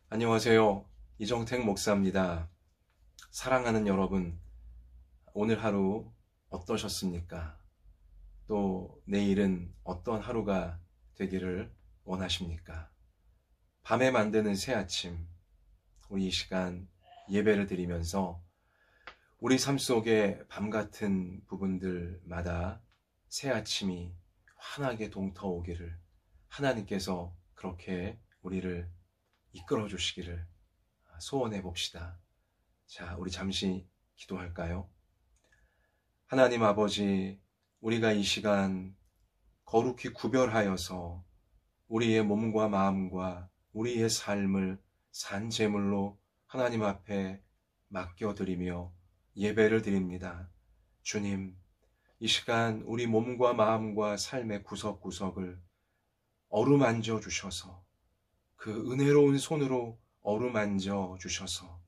안녕하세요. 이정택 목사입니다. 사랑하는 여러분, 오늘 하루 어떠셨습니까? 또 내일은 어떤 하루가 되기를 원하십니까? 밤에 만드는 새 아침, 우리 이 시간 예배를 드리면서 우리 삶 속의 밤 같은 부분들마다 새 아침이 환하게 동터오기를 하나님께서 그렇게 우리를 이끌어 주시기를 소원해 봅시다. 자, 우리 잠시 기도할까요? 하나님 아버지, 우리가 이 시간 거룩히 구별하여서 우리의 몸과 마음과 우리의 삶을 산 제물로 하나님 앞에 맡겨드리며 예배를 드립니다. 주님, 이 시간 우리 몸과 마음과 삶의 구석구석을 어루만져 주셔서 그 은혜로운 손으로 어루만져 주셔서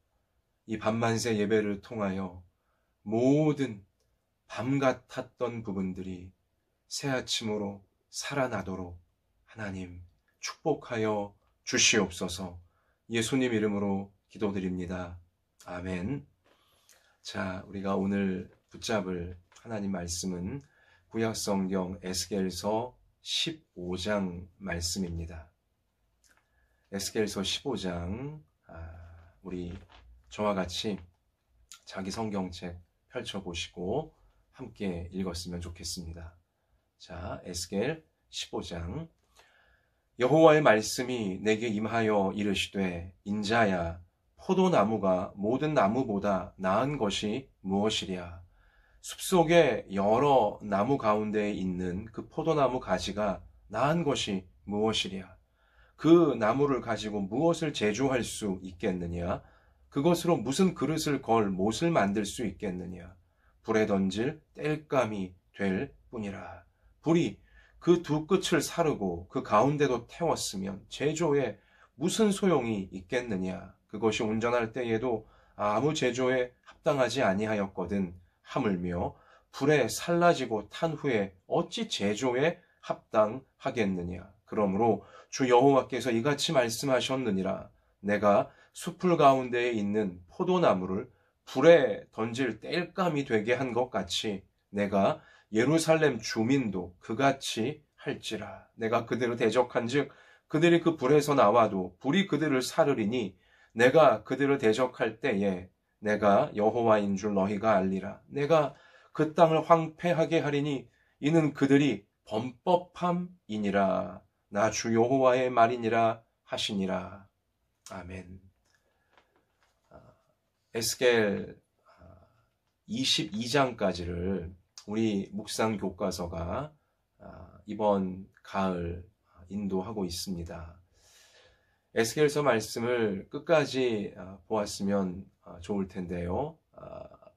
이 밤만세 예배를 통하여 모든 밤 같았던 부분들이 새 아침으로 살아나도록 하나님 축복하여 주시옵소서. 예수님 이름으로 기도드립니다. 아멘. 자, 우리가 오늘 붙잡을 하나님 말씀은 구약성경 에스겔서 15장 말씀입니다. 에스겔서 15장, 우리 저와 같이 자기 성경책 펼쳐보시고 함께 읽었으면 좋겠습니다. 자, 에스겔 15장. 여호와의 말씀이 내게 임하여 이르시되, 인자야, 포도나무가 모든 나무보다 나은 것이 무엇이랴? 숲속에 여러 나무 가운데 있는 그 포도나무 가지가 나은 것이 무엇이랴? 그 나무를 가지고 무엇을 제조할 수 있겠느냐? 그것으로 무슨 그릇을 걸 못을 만들 수 있겠느냐? 불에 던질 땔감이 될 뿐이라. 불이 그 두 끝을 사르고 그 가운데도 태웠으면 제조에 무슨 소용이 있겠느냐? 그것이 온전할 때에도 아무 제조에 합당하지 아니하였거든. 하물며 불에 살라지고 탄 후에 어찌 제조에 합당하겠느냐? 그러므로 주 여호와께서 이같이 말씀하셨느니라. 내가 숲풀 가운데에 있는 포도나무를 불에 던질 땔감이 되게 한 것 같이 내가 예루살렘 주민도 그같이 할지라. 내가 그들을 대적한즉 그들이 그 불에서 나와도 불이 그들을 사르리니 내가 그들을 대적할 때에 내가 여호와인 줄 너희가 알리라. 내가 그 땅을 황폐하게 하리니 이는 그들이 범법함이니라. 나 주 여호와의 말이니라 하시니라. 아멘. 에스겔 22장까지를 우리 묵상 교과서가 이번 가을 인도하고 있습니다. 에스겔서 말씀을 끝까지 보았으면 좋을 텐데요.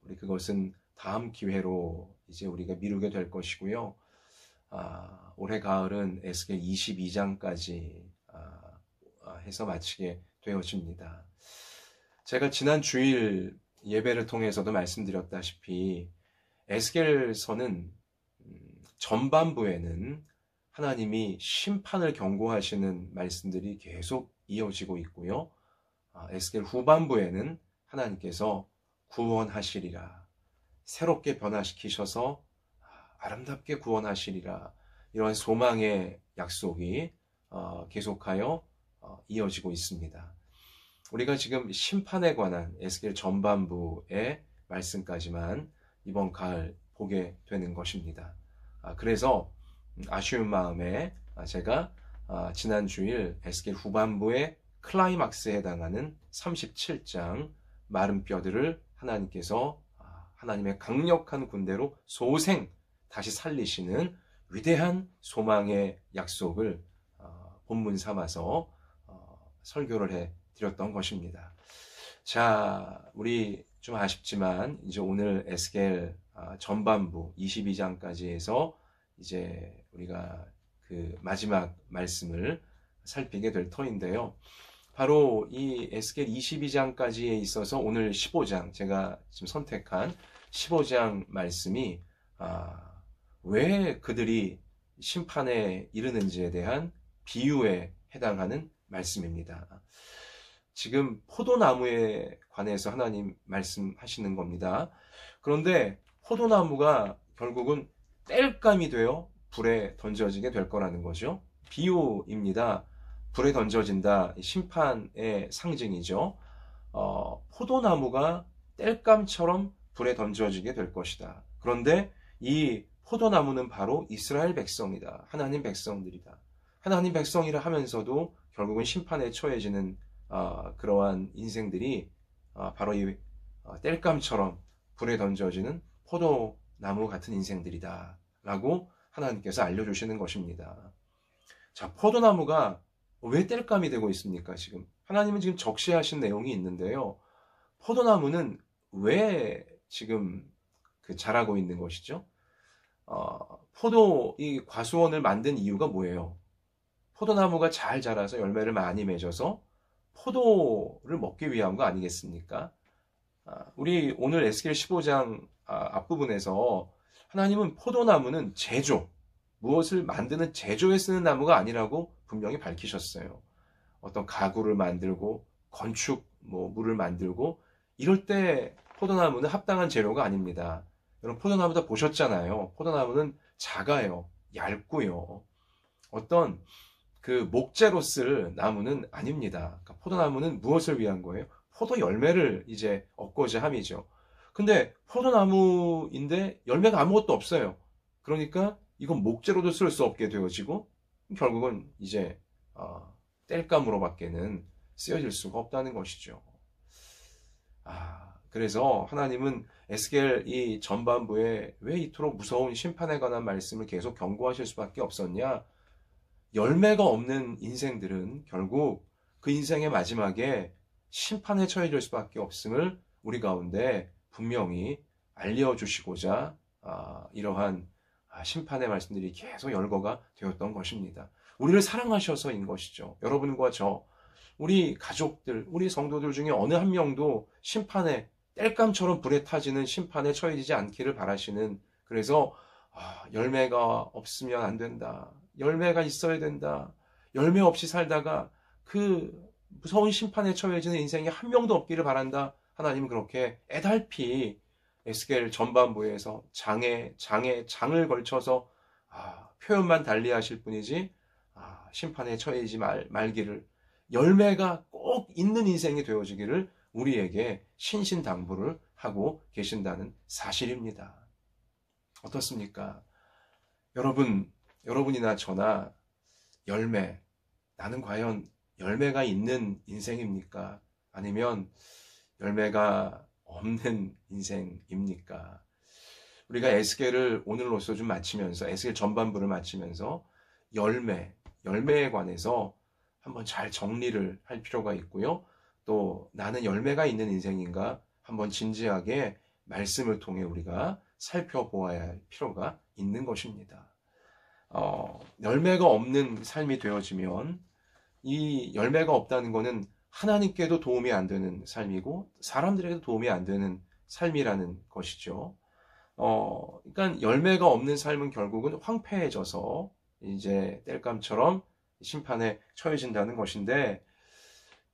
우리 그것은 다음 기회로 이제 우리가 미루게 될 것이고요. 올해 가을은 에스겔 22장까지 해서 마치게 되어집니다. 제가 지난 주일 예배를 통해서도 말씀드렸다시피 에스겔서는 전반부에는 하나님이 심판을 경고하시는 말씀들이 계속 이어지고 있고요. 에스겔 후반부에는 하나님께서 구원하시리라, 새롭게 변화시키셔서 아름답게 구원하시리라, 이러한 소망의 약속이 계속하여 이어지고 있습니다. 우리가 지금 심판에 관한 에스겔 전반부의 말씀까지만 이번 가을 보게 되는 것입니다. 그래서 아쉬운 마음에 제가 지난 주일 에스겔 후반부의 클라이막스에 해당하는 37장 마른 뼈들을 하나님께서 하나님의 강력한 군대로 소생 다시 살리시는 위대한 소망의 약속을 본문 삼아서 설교를 해 드렸던 것입니다. 자, 우리 좀 아쉽지만 이제 오늘 에스겔 전반부 22장까지 해서 이제 우리가 그 마지막 말씀을 살피게 될 터인데요. 바로 이 에스겔 22장까지에 있어서 오늘 15장, 제가 지금 선택한 15장 말씀이 왜 그들이 심판에 이르는지에 대한 비유에 해당하는 말씀입니다. 지금 포도나무에 관해서 하나님 말씀하시는 겁니다. 그런데 포도나무가 결국은 땔감이 되어 불에 던져지게 될 거라는 거죠. 비유입니다. 불에 던져진다. 심판의 상징이죠. 포도나무가 땔감처럼 불에 던져지게 될 것이다. 그런데 이 포도나무는 바로 이스라엘 백성이다. 하나님 백성들이다. 하나님 백성이라 하면서도 결국은 심판에 처해지는 그러한 인생들이 바로 이 땔감처럼 불에 던져지는 포도나무 같은 인생들이다. 라고 하나님께서 알려주시는 것입니다. 자, 포도나무가 왜 땔감이 되고 있습니까? 지금 하나님은 지금 적시하신 내용이 있는데요. 포도나무는 왜 지금 자라고 있는 것이죠? 이 과수원을 만든 이유가 뭐예요? 포도나무가 잘 자라서 열매를 많이 맺어서 포도를 먹기 위한 거 아니겠습니까? 우리 오늘 에스겔 15장 앞부분에서 하나님은 포도나무는 제조, 무엇을 만드는 제조에 쓰는 나무가 아니라고 분명히 밝히셨어요. 어떤 가구를 만들고 건축 물을 만들고 이럴 때 포도나무는 합당한 재료가 아닙니다. 여러분 포도나무 다 보셨잖아요. 포도나무는 작아요. 얇고요. 어떤 목재로 쓸 나무는 아닙니다. 그러니까 포도나무는 무엇을 위한 거예요? 포도 열매를 이제 얻고자 함이죠. 근데 포도나무인데 열매가 아무것도 없어요. 그러니까 이건 목재로도 쓸 수 없게 되어지고 결국은 이제 땔감으로밖에는 쓰여질 수가 없다는 것이죠. 그래서 하나님은 에스겔 이 전반부에 왜 이토록 무서운 심판에 관한 말씀을 계속 경고하실 수밖에 없었냐? 열매가 없는 인생들은 결국 그 인생의 마지막에 심판에 처해질 수밖에 없음을 우리 가운데 분명히 알려주시고자 이러한 심판의 말씀들이 계속 열거가 되었던 것입니다. 우리를 사랑하셔서인 것이죠. 여러분과 저, 우리 가족들, 우리 성도들 중에 어느 한 명도 심판에 땔감처럼 불에 타지는 심판에 처해지지 않기를 바라시는, 그래서 열매가 없으면 안 된다. 열매가 있어야 된다. 열매 없이 살다가 그 무서운 심판에 처해지는 인생이 한 명도 없기를 바란다. 하나님은 그렇게 애달피 에스겔 전반부에서 장을 걸쳐서 표현만 달리하실 뿐이지 심판에 처해지지 말기를, 열매가 꼭 있는 인생이 되어지기를 우리에게 신신당부를 하고 계신다는 사실입니다. 어떻습니까? 여러분이나 저나 나는 과연 열매가 있는 인생입니까? 아니면 열매가 없는 인생입니까? 우리가 에스겔을 오늘로써 좀 마치면서, 에스겔 전반부를 마치면서 열매에 관해서 한번 잘 정리를 할 필요가 있고요. 또 나는 열매가 있는 인생인가 한번 진지하게 말씀을 통해 우리가 살펴보아야 할 필요가 있는 것입니다. 열매가 없는 삶이 되어지면 이 열매가 없다는 것은 하나님께도 도움이 안 되는 삶이고 사람들에게도 도움이 안 되는 삶이라는 것이죠. 그러니까 열매가 없는 삶은 결국은 황폐해져서 이제 땔감처럼 심판에 처해진다는 것인데,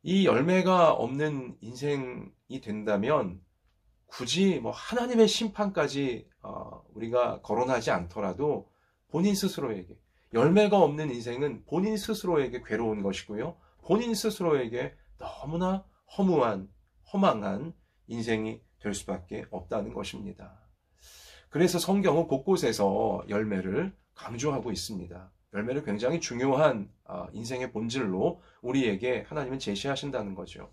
이 열매가 없는 인생이 된다면 굳이 하나님의 심판까지 우리가 거론하지 않더라도 본인 스스로에게, 열매가 없는 인생은 본인 스스로에게 괴로운 것이고요. 본인 스스로에게 너무나 허망한 인생이 될 수밖에 없다는 것입니다. 그래서 성경은 곳곳에서 열매를 강조하고 있습니다. 열매를 굉장히 중요한 인생의 본질로 우리에게 하나님은 제시하신다는 거죠.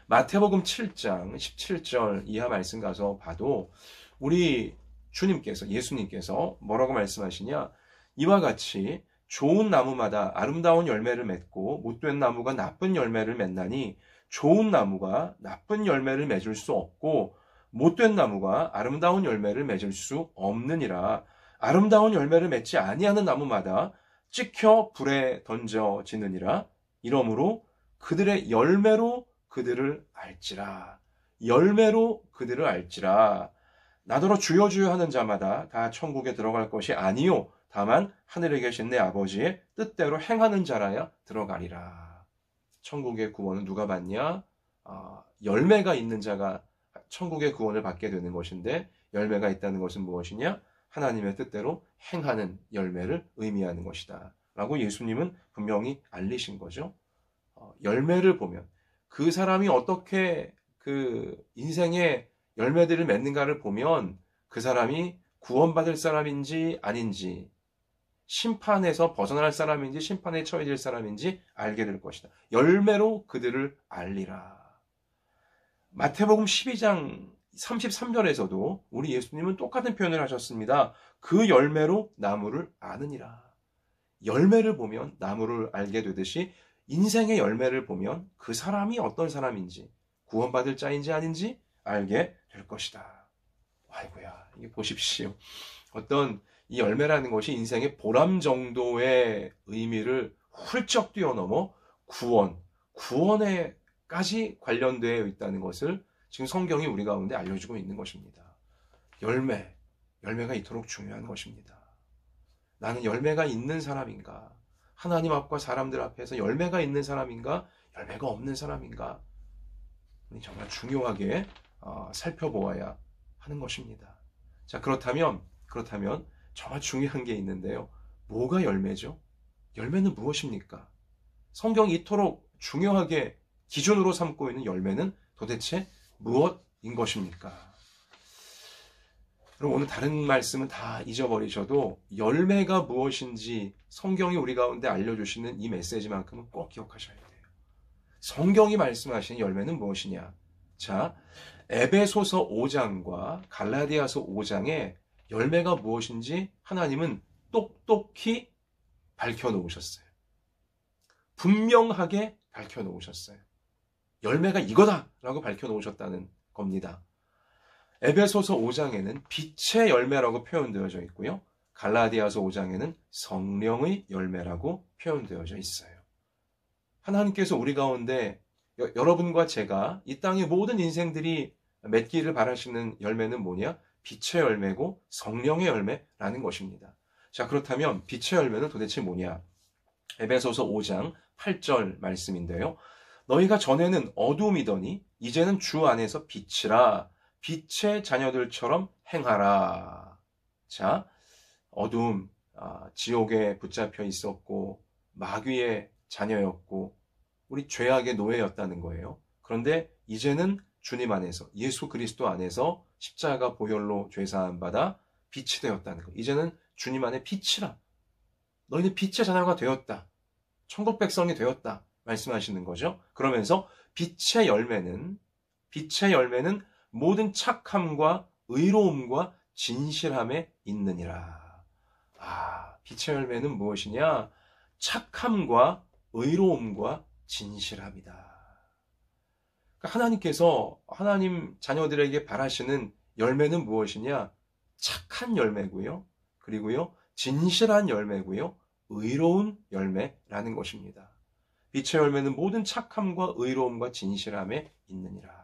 마태복음 7장 17절 이하 말씀 가서 봐도 우리 예수님께서 뭐라고 말씀하시냐? 이와 같이 좋은 나무마다 아름다운 열매를 맺고 못된 나무가 나쁜 열매를 맺나니 좋은 나무가 나쁜 열매를 맺을 수 없고 못된 나무가 아름다운 열매를 맺을 수 없느니라. 아름다운 열매를 맺지 아니하는 나무마다 찍혀 불에 던져지느니라. 이러므로 그들의 열매로 그들을 알지라. 열매로 그들을 알지라. 나더러 주여 주여 하는 자마다 다 천국에 들어갈 것이 아니요 다만 하늘에 계신 내 아버지의 뜻대로 행하는 자라야 들어가리라. 천국의 구원은 누가 받냐? 열매가 있는 자가 천국의 구원을 받게 되는 것인데, 열매가 있다는 것은 무엇이냐? 하나님의 뜻대로 행하는 열매를 의미하는 것이다 라고 예수님은 분명히 알리신 거죠. 열매를 보면 그 사람이 어떻게 그 인생의 열매들을 맺는가를 보면 그 사람이 구원받을 사람인지 아닌지, 심판에서 벗어날 사람인지 심판에 처해질 사람인지 알게 될 것이다. 열매로 그들을 알리라. 마태복음 12장 33절에서도 우리 예수님은 똑같은 표현을 하셨습니다. 그 열매로 나무를 아느니라. 열매를 보면 나무를 알게 되듯이 인생의 열매를 보면 그 사람이 어떤 사람인지, 구원받을 자인지 아닌지 알게 될 것이다. 아이고야, 이게 보십시오. 어떤 이 열매라는 것이 인생의 보람 정도의 의미를 훌쩍 뛰어넘어 구원에까지 관련되어 있다는 것을 지금 성경이 우리 가운데 알려주고 있는 것입니다. 열매가 이토록 중요한 것입니다. 나는 열매가 있는 사람인가? 하나님 앞과 사람들 앞에서 열매가 있는 사람인가? 열매가 없는 사람인가? 정말 중요하게 살펴보아야 하는 것입니다. 자, 그렇다면 정말 중요한 게 있는데요. 뭐가 열매죠? 열매는 무엇입니까? 성경이 이토록 중요하게 기준으로 삼고 있는 열매는 도대체 무엇인 것입니까? 그럼 오늘 다른 말씀은 다 잊어버리셔도 열매가 무엇인지 성경이 우리 가운데 알려주시는 이 메시지만큼은 꼭 기억하셔야 돼요. 성경이 말씀하시는 열매는 무엇이냐? 자, 에베소서 5장과 갈라디아서 5장에 열매가 무엇인지 하나님은 똑똑히 밝혀놓으셨어요. 분명하게 밝혀놓으셨어요. 열매가 이거다라고 밝혀놓으셨다는 겁니다. 에베소서 5장에는 빛의 열매라고 표현되어져 있고요. 갈라디아서 5장에는 성령의 열매라고 표현되어져 있어요. 하나님께서 우리 가운데 여러분과 제가 이 땅의 모든 인생들이 맺기를 바라시는 열매는 뭐냐? 빛의 열매고 성령의 열매라는 것입니다. 자, 그렇다면 빛의 열매는 도대체 뭐냐? 에베소서 5장 8절 말씀인데요. 너희가 전에는 어두움이더니 이제는 주 안에서 빛이라. 빛의 자녀들처럼 행하라. 자, 어두움, 지옥에 붙잡혀 있었고 마귀의 자녀였고 우리 죄악의 노예였다는 거예요. 그런데 이제는 주님 안에서, 예수 그리스도 안에서 십자가 보혈로 죄사함 받아 빛이 되었다는 거예요. 이제는 주님 안에 빛이라. 너희는 빛의 자녀가 되었다. 천국 백성이 되었다. 말씀하시는 거죠. 그러면서 빛의 열매는 모든 착함과 의로움과 진실함에 있느니라. 빛의 열매는 무엇이냐? 착함과 의로움과 진실함이다. 하나님께서 하나님 자녀들에게 바라시는 열매는 무엇이냐? 착한 열매고요. 그리고요, 진실한 열매고요, 의로운 열매라는 것입니다. 빛의 열매는 모든 착함과 의로움과 진실함에 있느니라.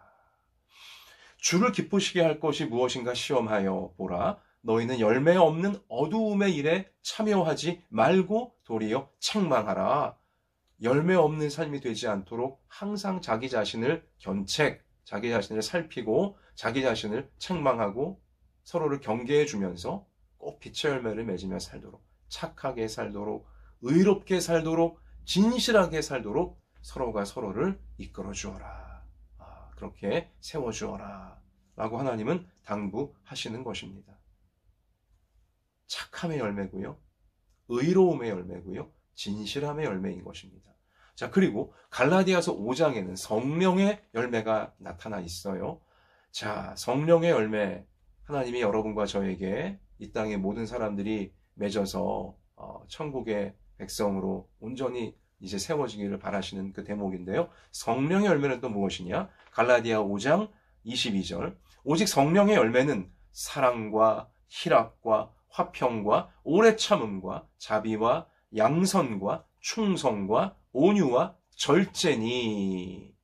주를 기쁘시게 할 것이 무엇인가 시험하여 보라. 너희는 열매 없는 어두움의 일에 참여하지 말고 도리어 책망하라. 열매 없는 삶이 되지 않도록 항상 자기 자신을 자기 자신을 살피고 자기 자신을 책망하고 서로를 경계해 주면서 꼭 빛의 열매를 맺으며 살도록, 착하게 살도록, 의롭게 살도록, 진실하게 살도록 서로가 서로를 이끌어 주어라. 그렇게 세워 주어라. 라고 하나님은 당부하시는 것입니다. 착함의 열매고요, 의로움의 열매고요, 진실함의 열매인 것입니다. 자, 그리고 갈라디아서 5장에는 성령의 열매가 나타나 있어요. 자, 성령의 열매, 하나님이 여러분과 저에게 이 땅의 모든 사람들이 맺어서 천국의 백성으로 온전히 이제 세워지기를 바라시는 그 대목인데요. 성령의 열매는 또 무엇이냐? 갈라디아 5장 22절. 오직 성령의 열매는 사랑과 희락과 화평과 오래 참음과 자비와 양선과 충성과 온유와 절제니.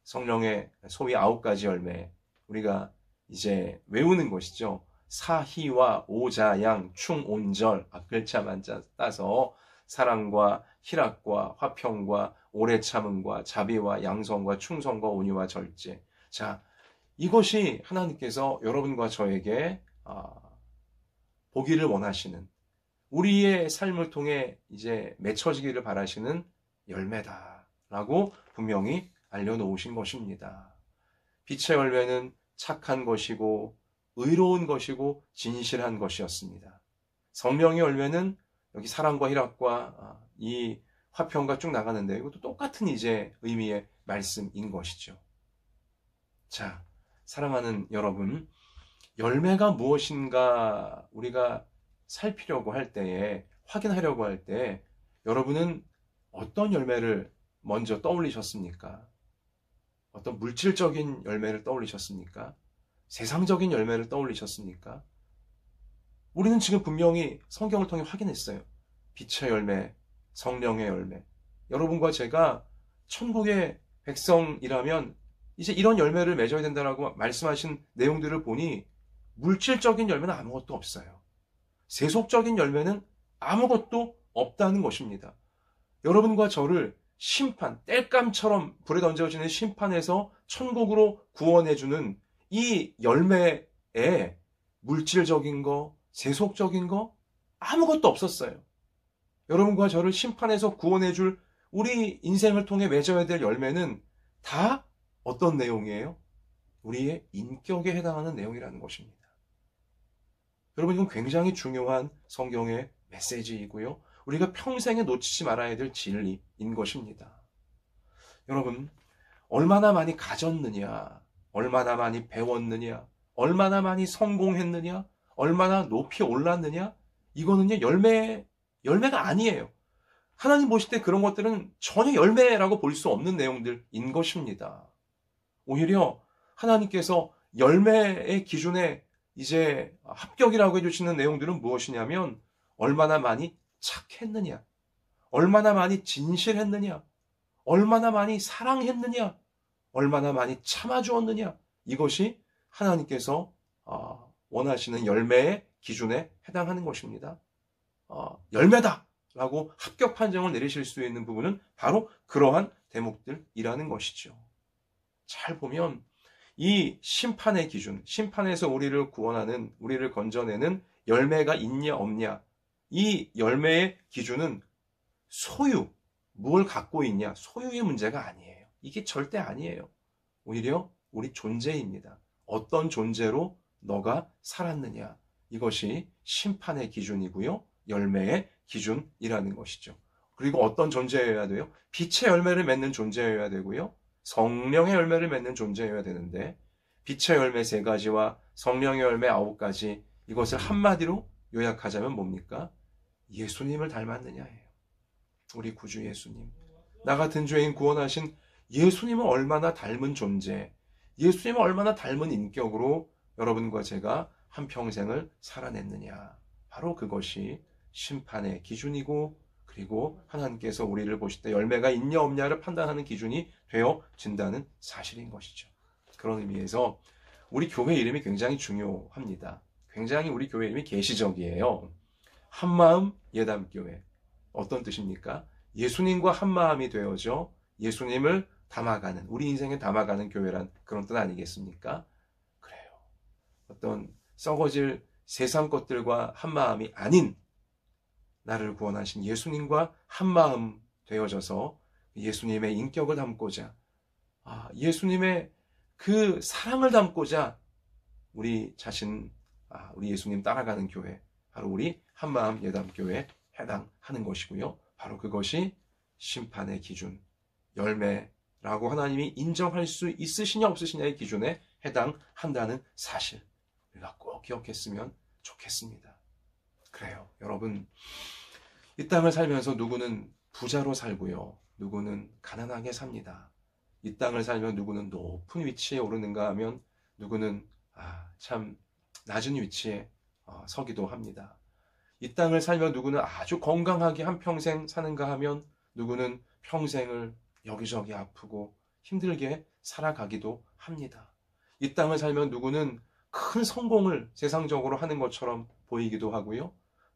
성령의 소위 9가지 열매, 우리가 이제 외우는 것이죠. 사희와 오자양 충온절, 글자만 따서 사랑과 희락과 화평과 오래 참음과 자비와 양성과 충성과 온유와 절제. 자, 이것이 하나님께서 여러분과 저에게 보기를 원하시는, 우리의 삶을 통해 이제 맺혀지기를 바라시는 열매다라고 분명히 알려놓으신 것입니다. 빛의 열매는 착한 것이고 의로운 것이고 진실한 것이었습니다. 성령의 열매는 여기 사랑과 희락과 이 화평과 쭉 나가는데 이것도 똑같은 이제 의미의 말씀인 것이죠. 자, 사랑하는 여러분, 열매가 무엇인가 우리가 살피려고 할 때에, 확인하려고 할 때 여러분은 어떤 열매를 먼저 떠올리셨습니까? 어떤 물질적인 열매를 떠올리셨습니까? 세상적인 열매를 떠올리셨습니까? 우리는 지금 분명히 성경을 통해 확인했어요. 빛의 열매, 성령의 열매. 여러분과 제가 천국의 백성이라면 이제 이런 열매를 맺어야 된다고 말씀하신 내용들을 보니 물질적인 열매는 아무것도 없어요. 세속적인 열매는 아무것도 없다는 것입니다. 여러분과 저를 심판, 땔감처럼 불에 던져지는 심판에서 천국으로 구원해주는 이 열매에 물질적인 거, 세속적인 거 아무것도 없었어요. 여러분과 저를 심판에서 구원해줄 우리 인생을 통해 맺어야 될 열매는 다 어떤 내용이에요? 우리의 인격에 해당하는 내용이라는 것입니다. 여러분, 이건 굉장히 중요한 성경의 메시지이고요. 우리가 평생에 놓치지 말아야 될 진리인 것입니다. 여러분, 얼마나 많이 가졌느냐, 얼마나 많이 배웠느냐, 얼마나 많이 성공했느냐, 얼마나 높이 올랐느냐, 이거는요, 열매가 아니에요. 하나님 보실 때 그런 것들은 전혀 열매라고 볼 수 없는 내용들인 것입니다. 오히려 하나님께서 열매의 기준에 이제 합격이라고 해주시는 내용들은 무엇이냐면, 얼마나 많이 착했느냐, 얼마나 많이 진실했느냐, 얼마나 많이 사랑했느냐, 얼마나 많이 참아주었느냐, 이것이 하나님께서 원하시는 열매의 기준에 해당하는 것입니다. 열매다 라고 합격 판정을 내리실 수 있는 부분은 바로 그러한 대목들이라는 것이죠. 잘 보면 이 심판의 기준, 심판에서 우리를 구원하는, 우리를 건져내는 열매가 있냐 없냐, 이 열매의 기준은 소유, 무엇을 갖고 있냐, 소유의 문제가 아니에요. 이게 절대 아니에요. 오히려 우리 존재입니다. 어떤 존재로 너가 살았느냐, 이것이 심판의 기준이고요, 열매의 기준이라는 것이죠. 그리고 어떤 존재여야 돼요? 빛의 열매를 맺는 존재여야 되고요, 성령의 열매를 맺는 존재여야 되는데, 빛의 열매 3가지와 성령의 열매 9가지, 이것을 한마디로 요약하자면 뭡니까? 예수님을 닮았느냐예요. 우리 구주 예수님, 나 같은 죄인 구원하신 예수님을 얼마나 닮은 존재, 예수님을 얼마나 닮은 인격으로 여러분과 제가 한평생을 살아냈느냐, 바로 그것이 심판의 기준이고, 그리고 하나님께서 우리를 보실 때 열매가 있냐 없냐를 판단하는 기준이 되어진다는 사실인 것이죠. 그런 의미에서 우리 교회 이름이 굉장히 중요합니다. 굉장히 우리 교회 이름이 계시적이에요. 한마음 예담교회. 어떤 뜻입니까? 예수님과 한마음이 되어져 예수님을 담아가는, 우리 인생에 담아가는 교회란 그런 뜻 아니겠습니까? 그래요. 어떤 썩어질 세상 것들과 한마음이 아닌 나를 구원하신 예수님과 한마음 되어져서 예수님의 인격을 담고자, 예수님의 그 사랑을 담고자 우리 자신, 우리 예수님 따라가는 교회, 바로 우리 한마음 예담교회에 해당하는 것이고요. 바로 그것이 심판의 기준, 열매라고 하나님이 인정할 수 있으시냐 없으시냐의 기준에 해당한다는 사실, 우리가 꼭 기억했으면 좋겠습니다. 그래요. 여러분, 이 땅을 살면서 누구는 부자로 살고요, 누구는 가난하게 삽니다. 이 땅을 살면 누구는 높은 위치에 오르는가 하면 누구는 참 낮은 위치에 서기도 합니다. 이 땅을 살면 누구는 아주 건강하게 한평생 사는가 하면 누구는 평생을 여기저기 아프고 힘들게 살아가기도 합니다. 이 땅을 살면 누구는 큰 성공을 세상적으로 하는 것처럼 보이기도 하고요,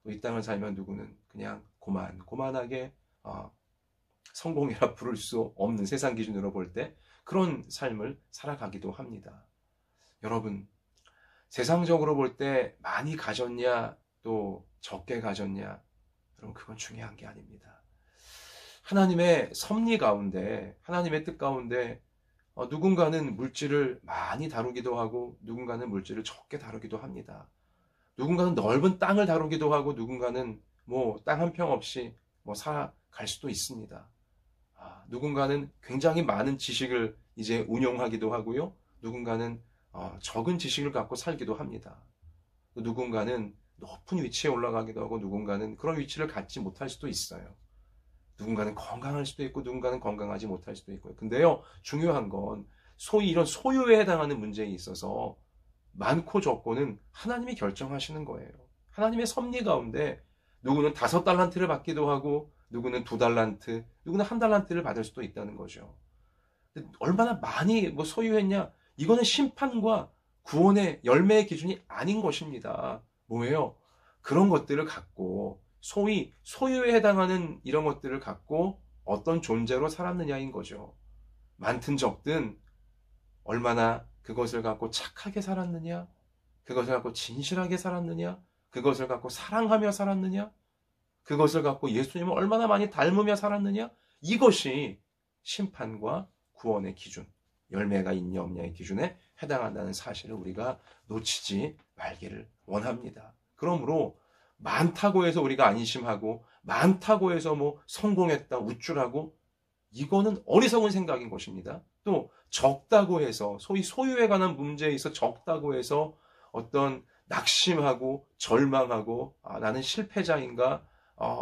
또 이 땅을 살면 누구는 그냥 고만하게 성공이라 부를 수 없는 세상 기준으로 볼 때 그런 삶을 살아가기도 합니다. 여러분, 세상적으로 볼 때 많이 가졌냐 또 적게 가졌냐, 여러분 그건 중요한 게 아닙니다. 하나님의 섭리 가운데, 하나님의 뜻 가운데 누군가는 물질을 많이 다루기도 하고 누군가는 물질을 적게 다루기도 합니다. 누군가는 넓은 땅을 다루기도 하고 누군가는 땅 한 평 없이 살아갈 수도 있습니다. 누군가는 굉장히 많은 지식을 이제 운용하기도 하고요. 누군가는 적은 지식을 갖고 살기도 합니다. 누군가는 높은 위치에 올라가기도 하고 누군가는 그런 위치를 갖지 못할 수도 있어요. 누군가는 건강할 수도 있고 누군가는 건강하지 못할 수도 있고요. 근데요, 중요한 건 소위 이런 소유에 해당하는 문제에 있어서 많고 적고는 하나님이 결정하시는 거예요. 하나님의 섭리 가운데 누구는 5달란트를 받기도 하고 누구는 2달란트, 누구는 1달란트를 받을 수도 있다는 거죠. 얼마나 많이 소유했냐? 이거는 심판과 구원의 열매의 기준이 아닌 것입니다. 뭐예요? 그런 것들을 갖고 소위 소유에 해당하는 이런 것들을 갖고 어떤 존재로 살았느냐인 거죠. 많든 적든 얼마나 그것을 갖고 착하게 살았느냐, 그것을 갖고 진실하게 살았느냐, 그것을 갖고 사랑하며 살았느냐, 그것을 갖고 예수님을 얼마나 많이 닮으며 살았느냐, 이것이 심판과 구원의 기준, 열매가 있냐 없냐의 기준에 해당한다는 사실을 우리가 놓치지 말기를 원합니다. 그러므로 많다고 해서 우리가 안심하고 많다고 해서 성공했다 우쭐하고, 이거는 어리석은 생각인 것입니다. 또 적다고 해서 소위 소유에 관한 문제에 있어 적다고 해서 어떤 낙심하고 절망하고 나는 실패자인가,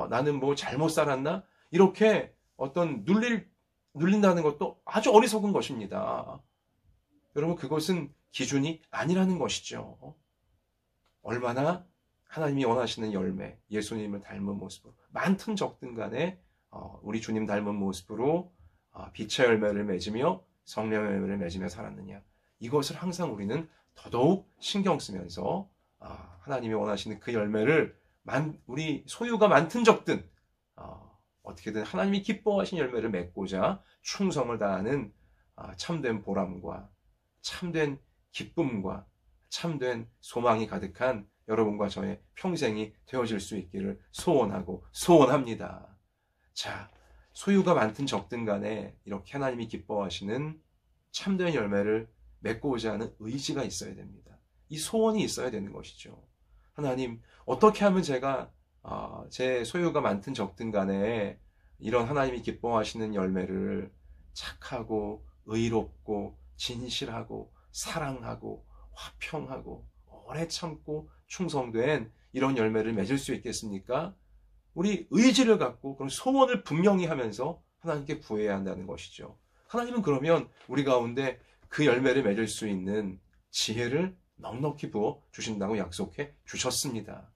나는 잘못 살았나, 이렇게 어떤 눌린다는 것도 아주 어리석은 것입니다. 여러분, 그것은 기준이 아니라는 것이죠. 얼마나 하나님이 원하시는 열매, 예수님을 닮은 모습으로, 많든 적든 간에 우리 주님 닮은 모습으로 빛의 열매를 맺으며 성령의 열매를 맺으며 살았느냐, 이것을 항상 우리는 더더욱 신경 쓰면서 하나님이 원하시는 그 열매를 우리 소유가 많든 적든 어떻게든 하나님이 기뻐하신 열매를 맺고자 충성을 다하는 참된 보람과 참된 기쁨과 참된 소망이 가득한 여러분과 저의 평생이 되어질 수 있기를 소원합니다. 자, 소유가 많든 적든 간에 이렇게 하나님이 기뻐하시는 참된 열매를 맺고자 하는 의지가 있어야 됩니다. 이 소원이 있어야 되는 것이죠. 하나님, 어떻게 하면 제가 제 소유가 많든 적든 간에 이런 하나님이 기뻐하시는 열매를 착하고 의롭고 진실하고 사랑하고 화평하고 오래 참고 충성된 이런 열매를 맺을 수 있겠습니까? 우리 의지를 갖고 그런 소원을 분명히 하면서 하나님께 구해야 한다는 것이죠. 하나님은 그러면 우리 가운데 그 열매를 맺을 수 있는 지혜를 넉넉히 부어 주신다고 약속해 주셨습니다.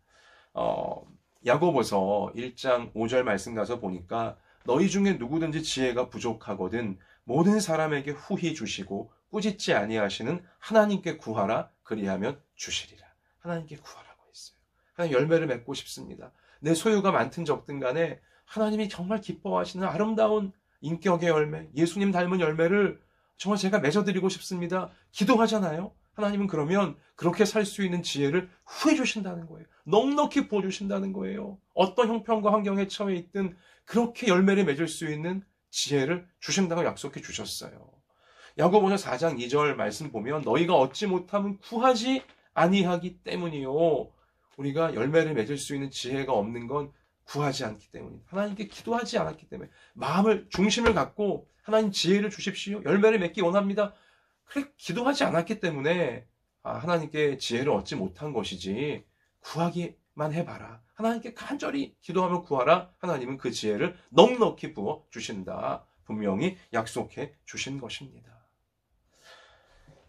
야고보서 1장 5절 말씀 가서 보니까 너희 중에 누구든지 지혜가 부족하거든 모든 사람에게 후히 주시고 꾸짖지 아니하시는 하나님께 구하라, 그리하면 주시리라. 하나님께 구하라고 했어요. 하나님, 열매를 맺고 싶습니다. 내 소유가 많든 적든 간에 하나님이 정말 기뻐하시는 아름다운 인격의 열매, 예수님 닮은 열매를 정말 제가 맺어드리고 싶습니다. 기도하잖아요. 하나님은 그러면 그렇게 살 수 있는 지혜를 후해 주신다는 거예요. 넉넉히 부어주신다는 거예요. 어떤 형편과 환경에 처해 있든 그렇게 열매를 맺을 수 있는 지혜를 주신다고 약속해 주셨어요. 야고보서 4장 2절 말씀 보면 너희가 얻지 못하면 구하지 아니하기 때문이요. 우리가 열매를 맺을 수 있는 지혜가 없는 건 구하지 않기 때문입니다. 하나님께 기도하지 않았기 때문에, 중심을 갖고 하나님 지혜를 주십시오, 열매를 맺기 원합니다, 그래 기도하지 않았기 때문에 하나님께 지혜를 얻지 못한 것이지, 구하기만 해봐라, 하나님께 간절히 기도하며 구하라, 하나님은 그 지혜를 넉넉히 부어 주신다, 분명히 약속해 주신 것입니다.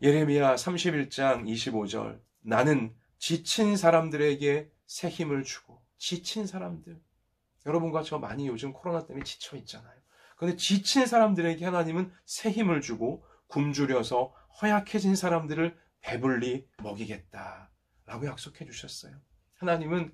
예레미야 31장 25절, 나는 지친 사람들에게 새 힘을 주고, 지친 사람들, 여러분과 저 많이 요즘 코로나 때문에 지쳐 있잖아요. 그런데 지친 사람들에게 하나님은 새 힘을 주고 굶주려서 허약해진 사람들을 배불리 먹이겠다라고 약속해 주셨어요.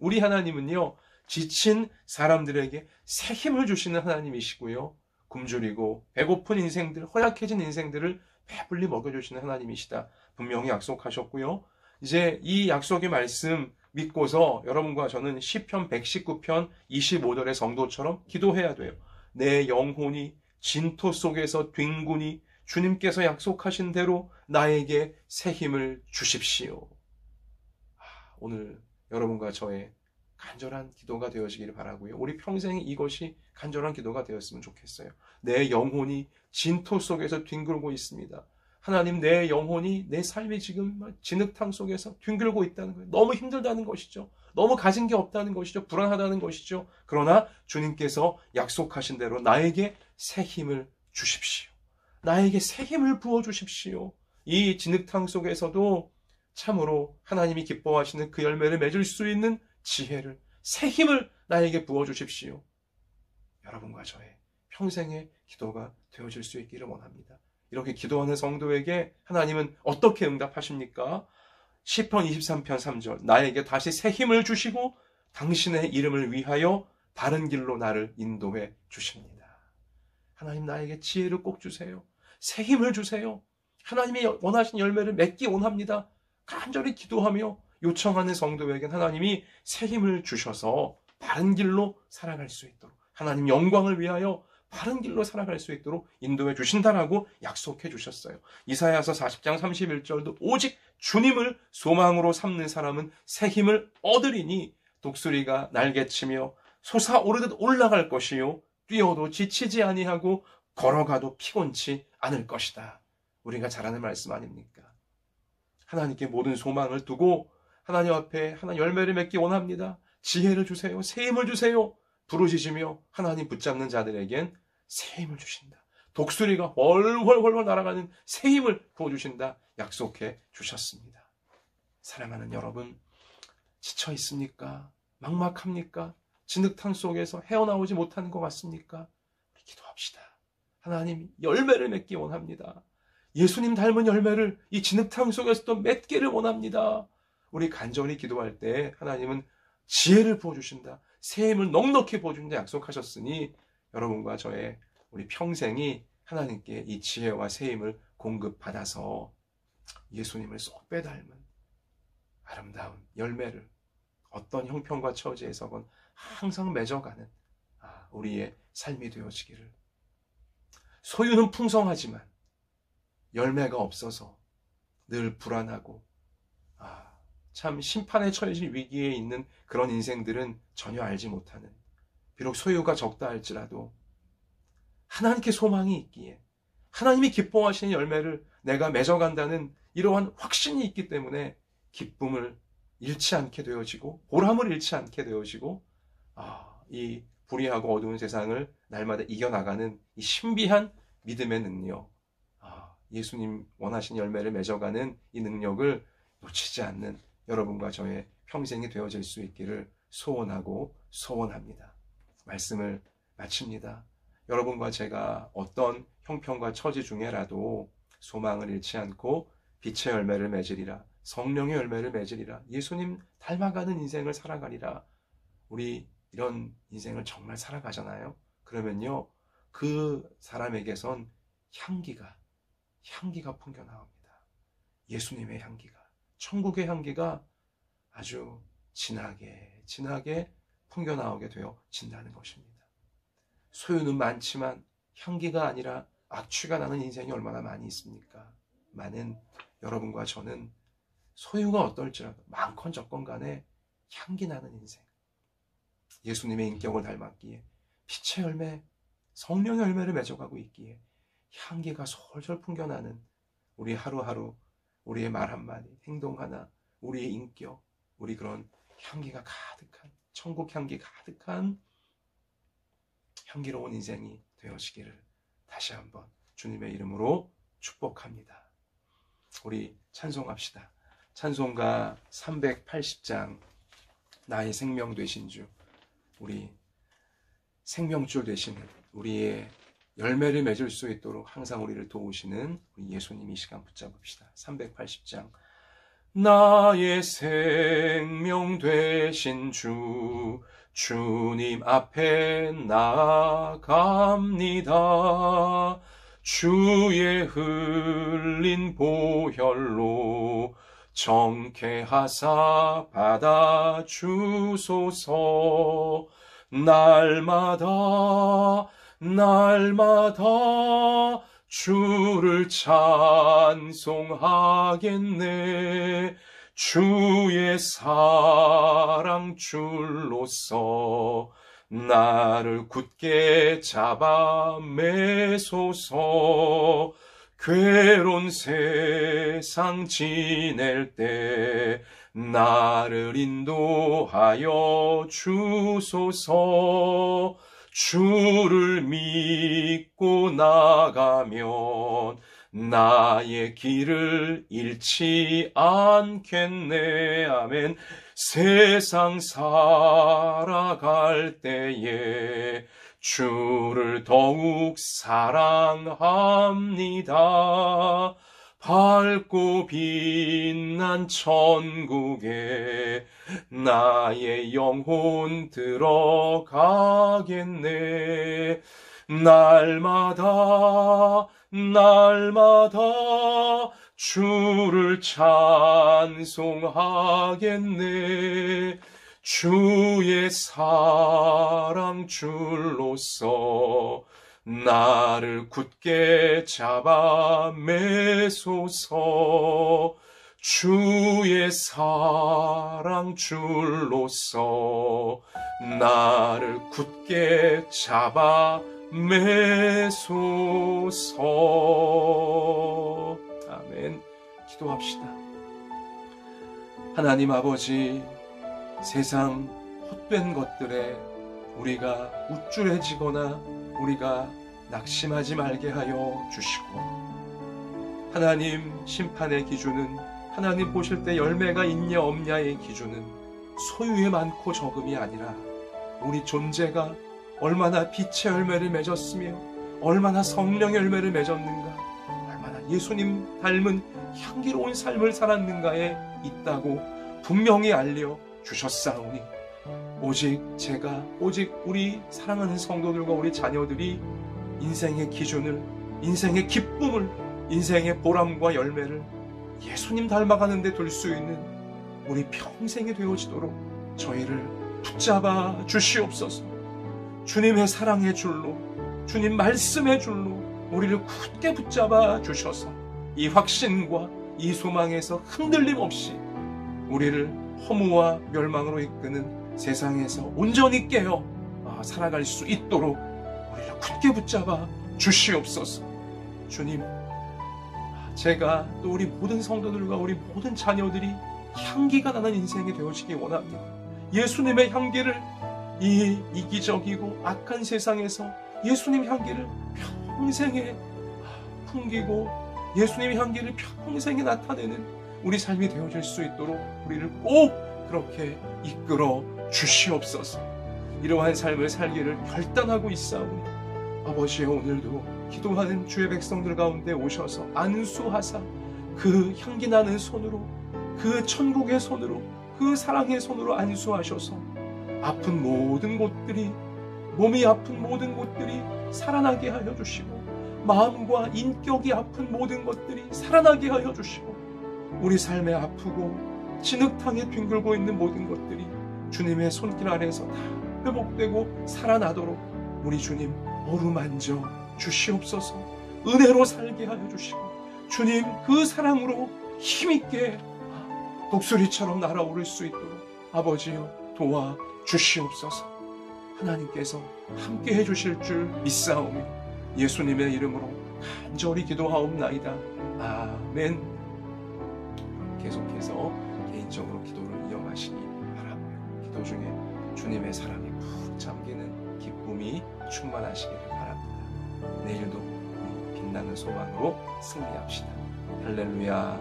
우리 하나님은요, 지친 사람들에게 새 힘을 주시는 하나님이시고요, 굶주리고 배고픈 인생들, 허약해진 인생들을 배불리 먹여주시는 하나님이시다 분명히 약속하셨고요. 이제 이 약속의 말씀 믿고서 여러분과 저는 시편 119편 25절의 성도처럼 기도해야 돼요. 내 영혼이 진토 속에서 뒹구니 주님께서 약속하신 대로 나에게 새 힘을 주십시오. 오늘 여러분과 저의 간절한 기도가 되어지기를 바라고요. 우리 평생에 이것이 간절한 기도가 되었으면 좋겠어요. 내 영혼이 진토 속에서 뒹굴고 있습니다. 하나님, 내 영혼이, 내 삶이 지금 진흙탕 속에서 뒹굴고 있다는 거예요. 너무 힘들다는 것이죠. 너무 가진 게 없다는 것이죠. 불안하다는 것이죠. 그러나 주님께서 약속하신 대로 나에게 새 힘을 주십시오. 나에게 새 힘을 부어주십시오. 이 진흙탕 속에서도 참으로 하나님이 기뻐하시는 그 열매를 맺을 수 있는 지혜를, 새 힘을 나에게 부어주십시오. 여러분과 저의 평생의 기도가 되어질 수 있기를 원합니다. 이렇게 기도하는 성도에게 하나님은 어떻게 응답하십니까? 시편 23편 3절, 나에게 다시 새 힘을 주시고 당신의 이름을 위하여 바른 길로 나를 인도해 주십니다. 하나님, 나에게 지혜를 꼭 주세요. 새 힘을 주세요. 하나님이 원하신 열매를 맺기 원합니다. 간절히 기도하며 요청하는 성도에겐 하나님이 새 힘을 주셔서 바른 길로 살아갈 수 있도록, 하나님 영광을 위하여 바른 길로 살아갈 수 있도록 인도해 주신다라고 약속해 주셨어요. 이사야서 40장 31절도 오직 주님을 소망으로 삼는 사람은 새 힘을 얻으리니 독수리가 날개치며 솟아오르듯 올라갈 것이요 뛰어도 지치지 아니하고 걸어가도 피곤치 않을 것이다. 우리가 잘 아는 말씀 아닙니까? 하나님께 모든 소망을 두고 하나님 앞에 하나님 열매를 맺기 원합니다. 지혜를 주세요. 새 힘을 주세요. 부르짖으며 하나님 붙잡는 자들에겐 새 힘을 주신다. 독수리가 훨훨훨 날아가는 새 힘을 부어주신다. 약속해 주셨습니다. 사랑하는 여러분, 지쳐 있습니까? 막막합니까? 진흙탕 속에서 헤어나오지 못하는 것 같습니까? 우리 기도합시다. 하나님, 열매를 맺기 원합니다. 예수님 닮은 열매를 이 진흙탕 속에서도 맺기를 원합니다. 우리 간절히 기도할 때 하나님은 지혜를 부어주신다. 새 힘을 넉넉히 부어준다 약속하셨으니 여러분과 저의 우리 평생이 하나님께 이 지혜와 새 힘을 공급받아서 예수님을 쏙 빼닮은 아름다운 열매를 어떤 형편과 처지에서건 항상 맺어가는 우리의 삶이 되어지기를. 소유는 풍성하지만 열매가 없어서 늘 불안하고 참 심판에 처해질 위기에 있는 그런 인생들은 전혀 알지 못하는, 비록 소유가 적다 할지라도 하나님께 소망이 있기에 하나님이 기뻐하시는 열매를 내가 맺어간다는 이러한 확신이 있기 때문에 기쁨을 잃지 않게 되어지고 보람을 잃지 않게 되어지고 이 불의하고 어두운 세상을 날마다 이겨나가는 이 신비한 믿음의 능력, 예수님 원하신 열매를 맺어가는 이 능력을 놓치지 않는 여러분과 저의 평생이 되어질 수 있기를 소원하고 소원합니다. 말씀을 마칩니다. 여러분과 제가 어떤 형편과 처지 중에라도 소망을 잃지 않고 빛의 열매를 맺으리라, 성령의 열매를 맺으리라, 예수님 닮아가는 인생을 살아가리라. 우리 이런 인생을 정말 살아가잖아요. 그러면요, 그 사람에게선 향기가 풍겨나옵니다. 예수님의 향기가, 천국의 향기가 아주 진하게 풍겨나오게 되어진다는 것입니다. 소유는 많지만 향기가 아니라 악취가 나는 인생이 얼마나 많이 있습니까? 많은 여러분과 저는 소유가 어떨지라도 많건 적건 간에 향기 나는 인생, 예수님의 인격을 닮았기에 빛의 열매, 성령의 열매를 맺어가고 있기에 향기가 솔솔 풍겨나는 우리 하루하루, 우리의 말 한마디, 행동 하나, 우리의 인격, 우리 그런 향기가 가득한, 천국 향기 가득한 향기로운 인생이 되어지기를 다시 한번 주님의 이름으로 축복합니다. 우리 찬송합시다. 찬송가 380장, 나의 생명 되신 주, 우리 생명줄 되시는, 우리의 열매를 맺을 수 있도록 항상 우리를 도우시는 우리 예수님 이 시간 붙잡읍시다. 380장. 나의 생명 되신 주님 앞에 나아갑니다. 주의 흘린 보혈로 정케하사 받아주소서. 날마다 주를 찬송하겠네. 주의 사랑 줄로서 나를 굳게 잡아 매소서. 괴로운 세상 지낼 때 나를 인도하여 주소서. 주를 믿고 나가면 나의 길을 잃지 않겠네. 아멘. 세상 살아갈 때에 주를 더욱 사랑합니다. 밝고 빛난 천국에 나의 영혼 들어가겠네. 날마다 주를 찬송하겠네. 주의 사랑 줄로서 나를 굳게 잡아 매소서. 주의 사랑 줄로서 나를 굳게 잡아 매소서. 아멘. 기도합시다. 하나님 아버지, 세상 헛된 것들에 우리가 우쭐해지거나 우리가 낙심하지 말게 하여 주시고, 하나님 심판의 기준은, 하나님 보실 때 열매가 있냐 없냐의 기준은 소유에 많고 적음이 아니라 우리 존재가 얼마나 빛의 열매를 맺었으며 얼마나 성령의 열매를 맺었는가, 얼마나 예수님 닮은 향기로운 삶을 살았는가에 있다고 분명히 알려 주셨사오니, 오직 우리 사랑하는 성도들과 우리 자녀들이 인생의 기준을, 인생의 기쁨을, 인생의 보람과 열매를 예수님 닮아가는 데 둘 수 있는 우리 평생이 되어지도록 저희를 붙잡아 주시옵소서. 주님의 사랑의 줄로, 주님 말씀의 줄로 우리를 굳게 붙잡아 주셔서 이 확신과 이 소망에서 흔들림 없이 우리를 허무와 멸망으로 이끄는 세상에서 온전히 깨어 살아갈 수 있도록 우리를 굳게 붙잡아 주시옵소서. 주님, 제가 또 우리 모든 성도들과 우리 모든 자녀들이 향기가 나는 인생이 되어지기 원합니다. 예수님의 향기를 이 이기적이고 악한 세상에서 예수님 향기를 평생에 풍기고 예수님의 향기를 평생에 나타내는 우리 삶이 되어질 수 있도록 우리를 꼭 그렇게 이끌어 주시옵소서. 이러한 삶을 살기를 결단하고 있사오니 아버지여, 오늘도 기도하는 주의 백성들 가운데 오셔서 안수하사 그 향기 나는 손으로, 그 천국의 손으로, 그 사랑의 손으로 안수하셔서 아픈 모든 곳들이, 몸이 아픈 모든 곳들이 살아나게 하여 주시고, 마음과 인격이 아픈 모든 것들이 살아나게 하여 주시고, 우리 삶에 아프고 진흙탕에 뒹굴고 있는 모든 것들이 주님의 손길 아래에서 다 회복되고 살아나도록 우리 주님 어루만져 주시옵소서. 은혜로 살게 하여 주시고, 주님 그 사랑으로 힘있게 독수리처럼 날아오를 수 있도록 아버지여 도와 주시옵소서. 하나님께서 함께 해주실 줄 믿사오며 예수님의 이름으로 간절히 기도하옵나이다. 아멘. 계속해서 개인적으로 기도를 이어가시기 바라고요. 기도 중에 주님의 사랑이 푹 잠기는 기쁨이 충만하시기를 바랍니다. 내일도 빛나는 소망으로 승리합시다. 할렐루야.